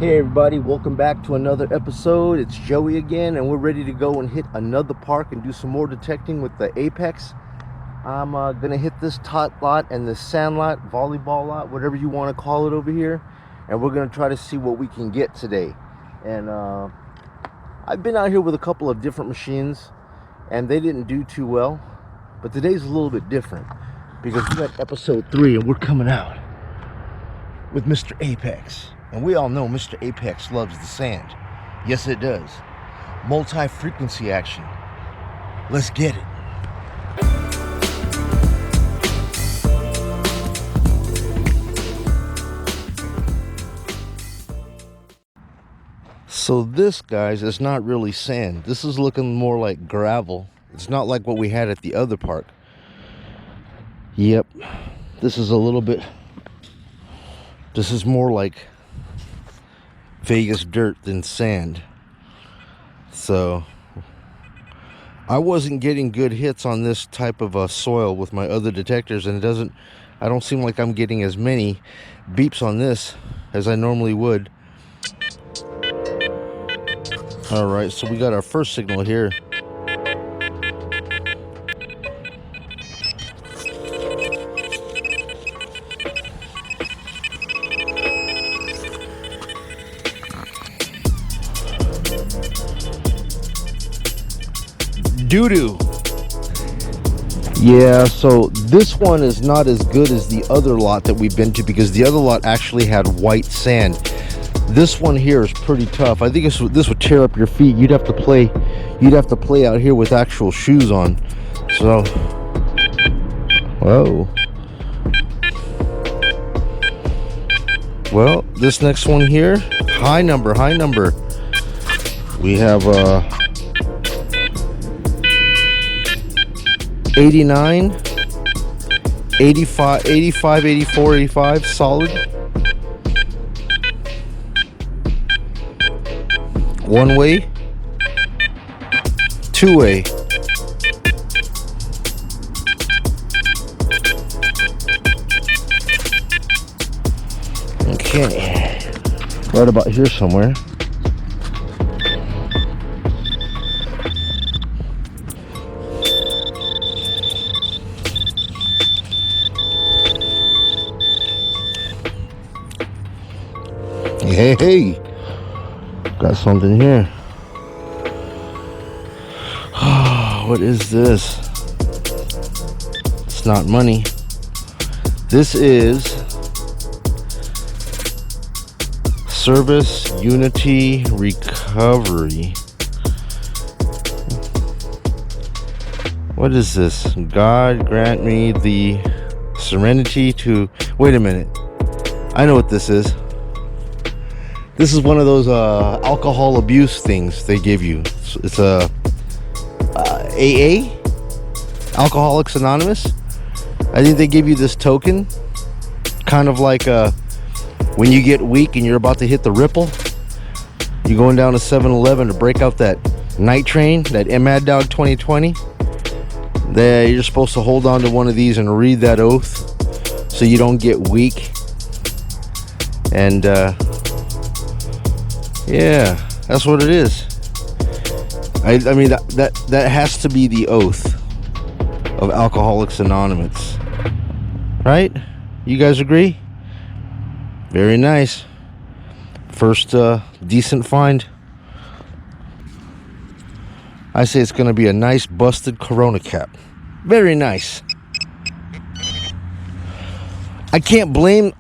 Hey everybody, welcome back to another episode. It's Joey again, and we're ready to go and hit another park and do some more detecting with the Apex. I'm gonna hit this tot lot and the sand lot, volleyball lot, whatever you want to call it over here, and we're gonna try to see what we can get today. And I've been out here with a couple of different machines and they didn't do too well, but today's a little bit different because we're at episode 3 and we're coming out with Mr. Apex. And we all know Mr. Apex loves the sand. Yes, it does. Multi-frequency action. Let's get it. So this, guys, is not really sand. This is looking more like gravel. It's not like what we had at the other park. Yep. This is a little bit... This is more like Vegas dirt than sand. So I wasn't getting good hits on this type of soil with my other detectors, and I don't seem like I'm getting as many beeps on this as I normally would. All right, so we got our first signal here. Doo-doo. Yeah, so this one is not as good as the other lot that we've been to, because the other lot actually had white sand. This one here is pretty tough. I think this would tear up your feet. You'd have to play out here with actual shoes on. So, whoa. Well, this next one here, high number. We have 89, 85, 84, 85, solid. One way, two way. Okay, right about here somewhere. Hey, got something here. What is this? It's not money. This is Service Unity Recovery. What is this? God grant me the serenity to... Wait a minute. I know what this is. This is one of those alcohol abuse things they give you. It's a AA, Alcoholics Anonymous. I think they give you this token, kind of like when you get weak and you're about to hit the ripple. You're going down to 7-Eleven to break out that night train, that Mad Dog 2020. There, you're supposed to hold on to one of these and read that oath so you don't get weak. And yeah, that's what it is. I mean that has to be the oath of Alcoholics Anonymous, right? You guys agree? Very nice. First decent find. I say it's gonna be a nice busted Corona cap. Very nice. I can't blame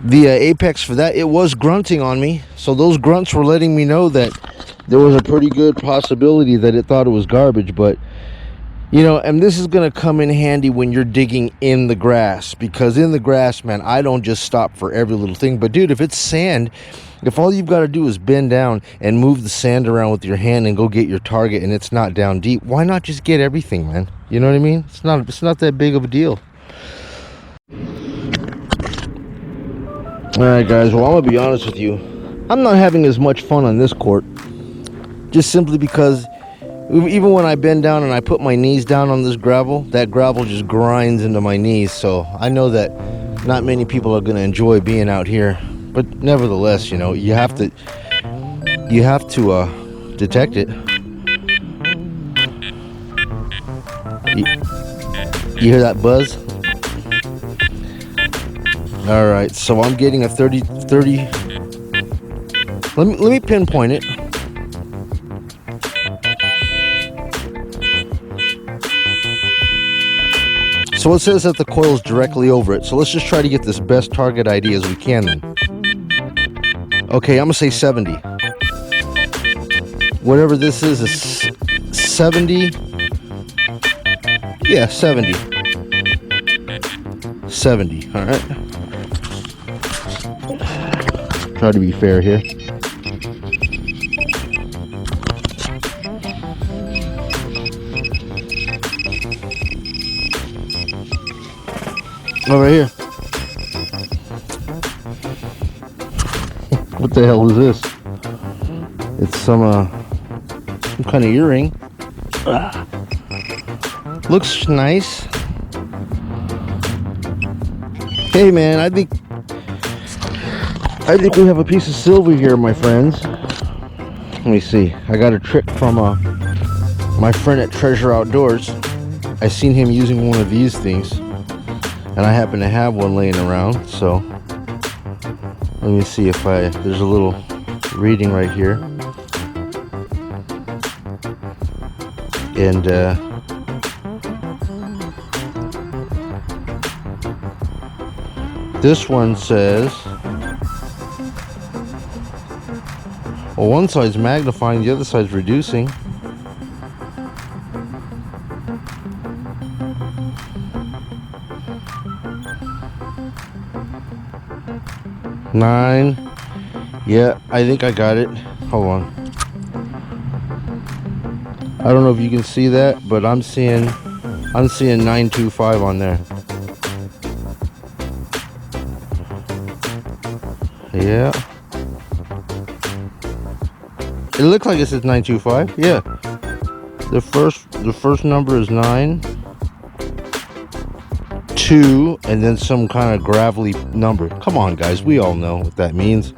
the Apex for that. It was grunting on me, so those grunts were letting me know that there was a pretty good possibility that it thought it was garbage. But you know, and this is gonna come in handy when you're digging in the grass, because in the grass, man, I don't just stop for every little thing. But dude, if it's sand, if all you've got to do is bend down and move the sand around with your hand and go get your target, and it's not down deep, why not just get everything, man? You know what I mean? It's not that big of a deal. Alright guys, well, I'm gonna be honest with you, I'm not having as much fun on this court, just simply because even when I bend down and I put my knees down on this gravel, that gravel just grinds into my knees. So I know that not many people are going to enjoy being out here. but nevertheless, you know, you have to detect it. You hear that buzz? All right, so I'm getting a 30. Let me pinpoint it. So it says that the coil is directly over it. So let's just try to get this best target ID as we can then. Okay, I'm gonna say 70. Whatever this is 70. Yeah, 70. 70, all right. Try to be fair here. Over here. What the hell is this? It's some kind of earring. Looks nice. Hey man, I think we have a piece of silver here, my friends. Let me see. I got a trick from my friend at Treasure Outdoors. I seen him using one of these things, and I happen to have one laying around. So let me see if there's a little reading right here, and this one says, well, one side's magnifying, the other side's reducing. Nine. Yeah, I think I got it. Hold on. I don't know if you can see that, but I'm seeing 925 on there. Yeah. It looks like it says 925. Yeah. The first number is 9, 2, and then some kind of gravelly number. Come on, guys. We all know what that means.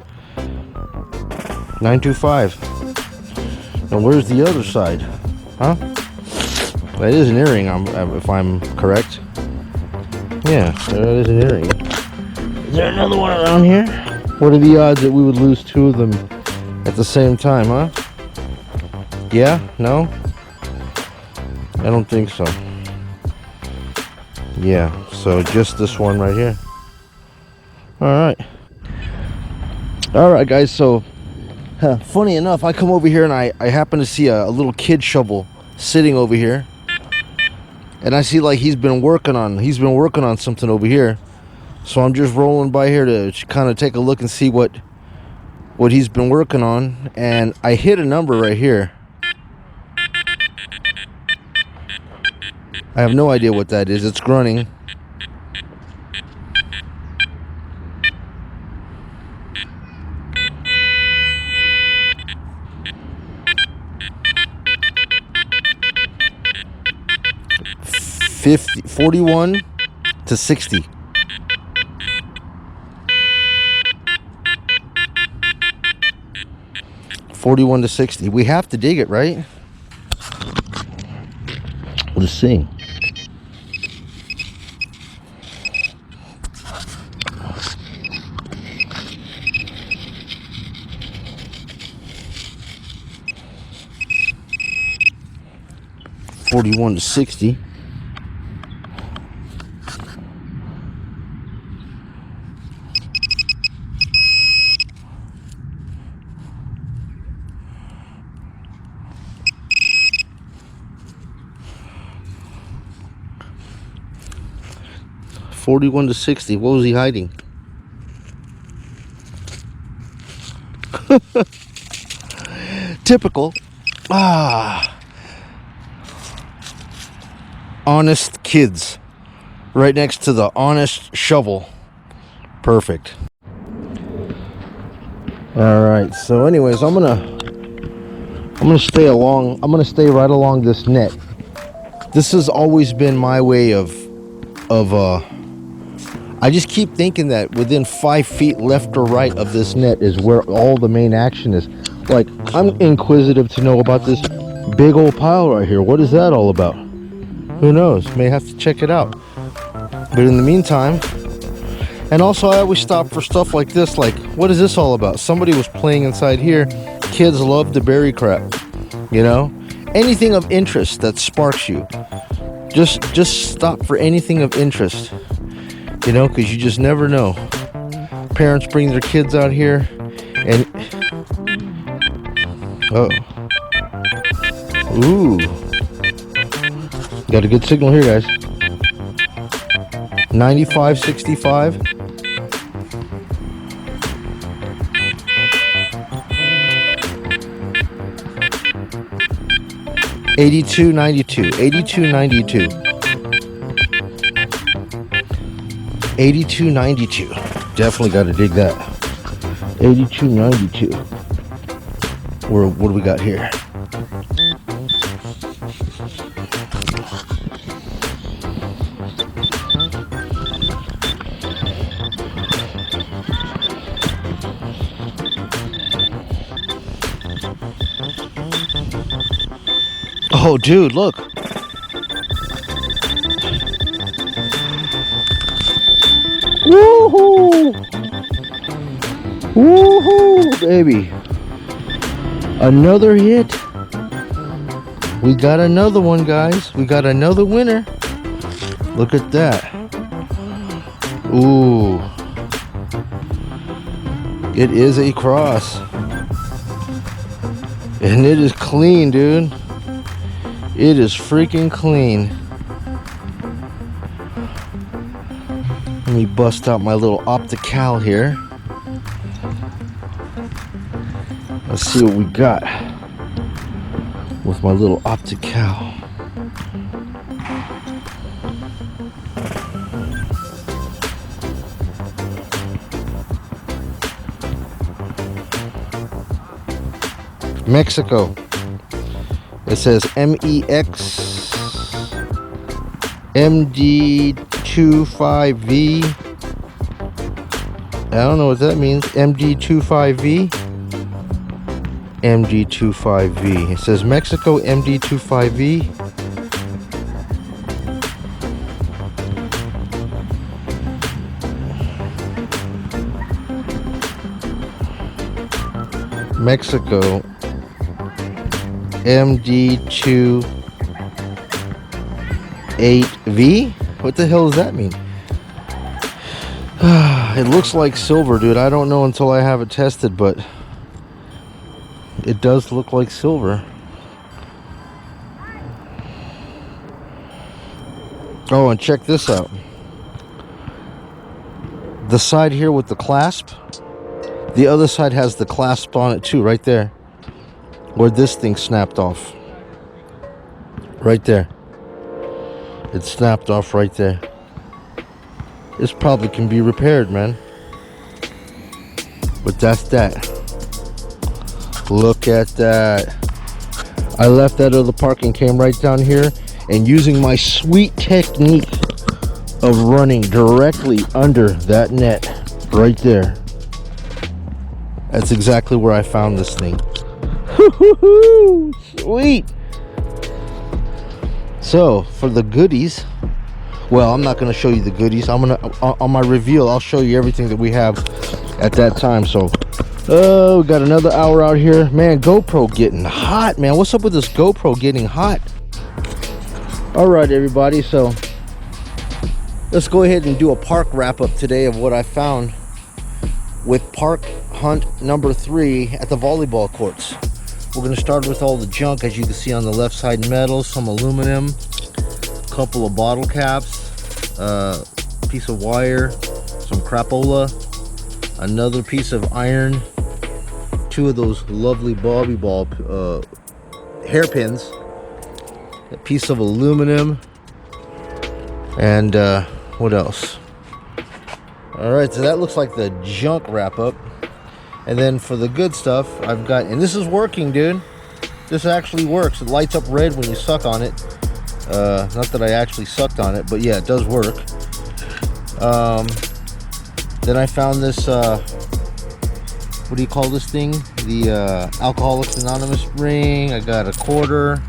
925. Now, where's the other side? Huh? That is an earring, if I'm correct. Yeah, that is an earring. Is there another one around here? What are the odds that we would lose two of them at the same time, huh? Yeah? No? I don't think so. Yeah, so just this one right here. Alright. Alright, guys, so funny enough, I come over here and I happen to see a little kid shovel sitting over here. And I see like he's been working on something over here. So I'm just rolling by here to kind of take a look and see what he's been working on. And I hit a number right here. I have no idea what that is. It's grunting. $50, 41 to 60. $41 to 60. We have to dig it, right? Let's see. $41 to 60. $41 to 60. What was he hiding? Typical. Honest kids. Right next to the honest shovel. Perfect. Alright, so anyways, I'm gonna stay right along this net. This has always been my way of I just keep thinking that within 5 feet left or right of this net is where all the main action is. Like, I'm inquisitive to know about this big old pile right here. What is that all about? Who knows? May have to check it out. But in the meantime, and also I always stop for stuff like this, like, what is this all about? Somebody was playing inside here. Kids love to bury crap, you know? Anything of interest that sparks you. Just stop for anything of interest, you know, because you just never know. Parents bring their kids out here and oh, ooh, got a good signal here, guys. 9565. $82.92. $82.92. $82.92. Definitely got to dig that. $82.92. What do we got here? Oh, dude, look. Woohoo! Woohoo, baby. Another hit. We got another one, guys. We got another winner. Look at that. Ooh. It is a cross. And it is clean, dude. It is freaking clean. Let me bust out my little optical here. Let's see what we got with my little optical. Mexico. It says MEX MD25V. I don't know what that means. MD25V. MD25V. It says Mexico MD25V. Mexico MD28V? What the hell does that mean? It looks like silver, dude. I don't know until I have it tested, but it does look like silver. Oh, and check this out. The side here with the clasp, the other side has the clasp on it too, right there. Where this thing snapped off. Right there. It snapped off right there. This probably can be repaired, man. But that's that. Look at that. I left that other park and came right down here, and using my sweet technique of running directly under that net right there. That's exactly where I found this thing. Sweet. So for the goodies, well, I'm not going to show you the goodies. I'm gonna on my reveal, I'll show you everything that we have at that time. So we got another hour out here, man. GoPro getting hot, man. What's up with this GoPro getting hot? All right, everybody, so let's go ahead and do a park wrap up today of what I found with park hunt number 3 at the volleyball courts. We're going to start with all the junk. As you can see on the left side, metal, some aluminum, a couple of bottle caps, piece of wire, some crapola, another piece of iron, 2 of those lovely bobby ball hairpins, a piece of aluminum, and what else? All right, so that looks like the junk wrap up. And then for the good stuff, I've got, and this is working, dude. This actually works. It lights up red when you suck on it. Not that I actually sucked on it, but yeah, it does work. Then I found this, what do you call this thing? The Alcoholics Anonymous ring. I got a quarter.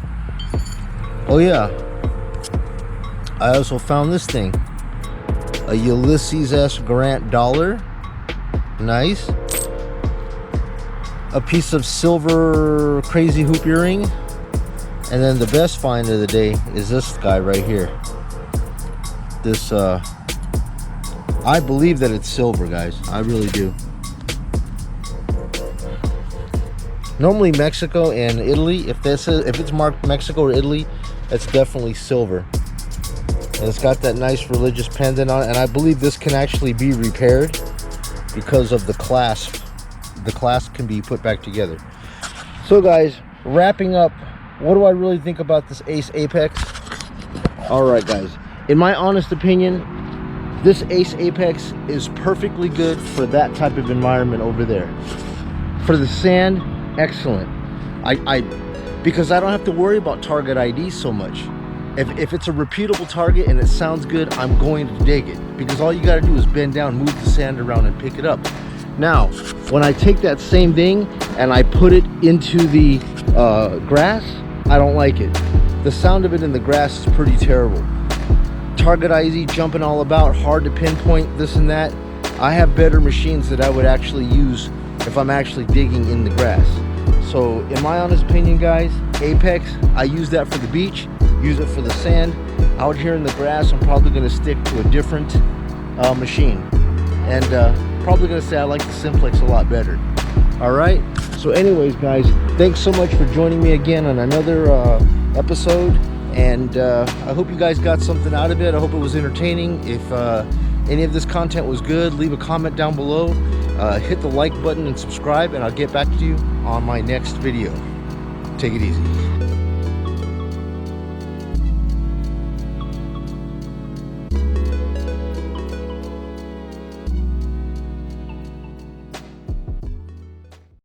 Oh yeah, I also found this thing, a Ulysses S. Grant dollar. Nice. A piece of silver crazy hoop earring. And then the best find of the day is this guy right here. This, I believe that it's silver, guys. I really do. Normally Mexico and Italy, if it's marked Mexico or Italy, that's definitely silver. And it's got that nice religious pendant on it, and I believe this can actually be repaired because of the clasp. The clasp can be put back together. So guys, wrapping up, what do I really think about this Ace Apex? All right guys, in my honest opinion, this Ace Apex is perfectly good for that type of environment over there. For the sand, excellent. Because I don't have to worry about target ID so much. If it's a repeatable target and it sounds good, I'm going to dig it, because all you got to do is bend down, move the sand around, and pick it up. Now when I take that same thing and I put it into the grass, I don't like it. The sound of it in the grass is pretty terrible. Target ID jumping all about, hard to pinpoint, this and that. I have better machines that I would actually use if I'm actually digging in the grass. So in my honest opinion guys, Apex, I use that for the beach, use it for the sand. Out here in the grass, I'm probably going to stick to a different machine, and probably going to say I like the Simplex a lot better. All right, so anyways guys, thanks so much for joining me again on another episode, and I hope you guys got something out of it. I hope it was entertaining. If any of this content was good, leave a comment down below. Hit the like button and subscribe, and I'll get back to you on my next video. Take it easy.